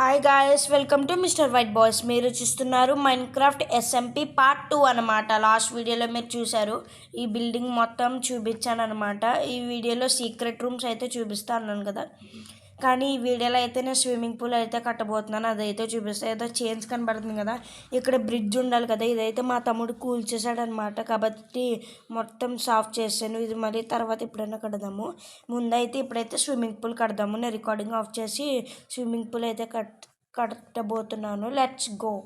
Hi guys, welcome to mister white boys. మీరు చూస్తున్నారు Minecraft SMP part 2 అనమాట. Last వీడియోలో మీరు చూశారు. ఈ బిల్డింగ్ మొత్తం చూపించాను అనమాట. ఈ వీడియోలో సీక్రెట్ రూమ్స్ అయితే చూపిస్తాను అన్నాను కదా, కానీ ఈ వీడియోలో అయితే నేను స్విమ్మింగ్ పూల్ అయితే కట్టబోతున్నాను. అదైతే చూపిస్తాను. ఏదో చైన్స్ కనబడుతుంది కదా, ఇక్కడ బ్రిడ్జ్ ఉండాలి కదా. ఇదైతే మా తమ్ముడు కూల్చేసాడు అనమాట, కాబట్టి మొత్తం సాఫ్ చేసాను. ఇది మళ్ళీ తర్వాత ఎప్పుడైనా కడదాము. ముందైతే ఇప్పుడైతే స్విమ్మింగ్ పూల్ కడదాము. నేను రికార్డింగ్ ఆఫ్ చేసి స్విమ్మింగ్ పూల్ అయితే కట్టబోతున్నాను. Let's go.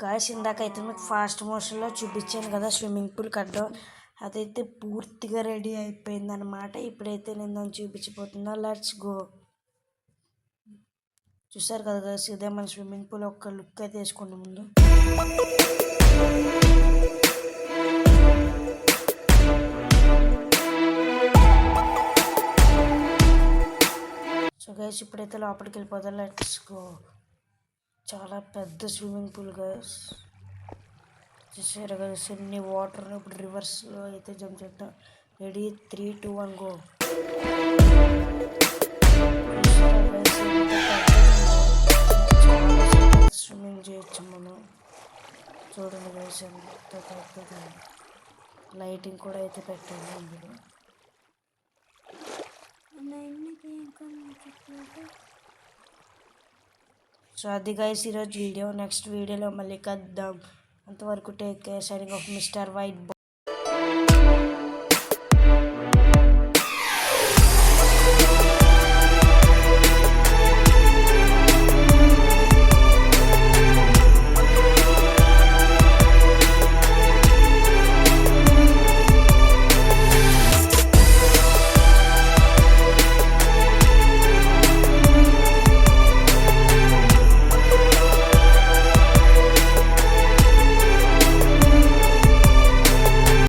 గాయస్, ఇందాకైతే మీకు ఫాస్ట్ మోషన్లో చూపించాను కదా స్విమ్మింగ్ పూల్ కట్టడం. అదైతే పూర్తిగా రెడీ అయిపోయిందనమాట. ఇప్పుడైతే నేను దాన్ని చూపించిపోతున్నా. Let's go. చూసారు కదా గాయస్, ఇదే మన స్విమ్మింగ్ పూల్. ఒక్క లుక్ అయితే వేసుకోండి ముందు. సో గైస్, ఇప్పుడైతే లోపలికి వెళ్ళిపోతాం. Let's go. చాలా పెద్ద స్విమ్మింగ్ పూల్ గైస్. చూసారు గైస్ ఎన్ని వాటర్. ఇప్పుడు రివర్స్లో అయితే జంప్ చేద్దాం. Ready, 3, 2, 1 go. స్విమ్మింగ్ చేయొచ్చు మనం. చూడండి గైస్ ఎంత పెద్దది. లైటింగ్ కూడా అయితే పెట్టండి అందులో. సో అది గైస్ ఈరోజు వీడియో. నెక్స్ట్ వీడియోలో మళ్ళీ కలుద్దాం. అంతవరకు take care. Signing off Mr White bye.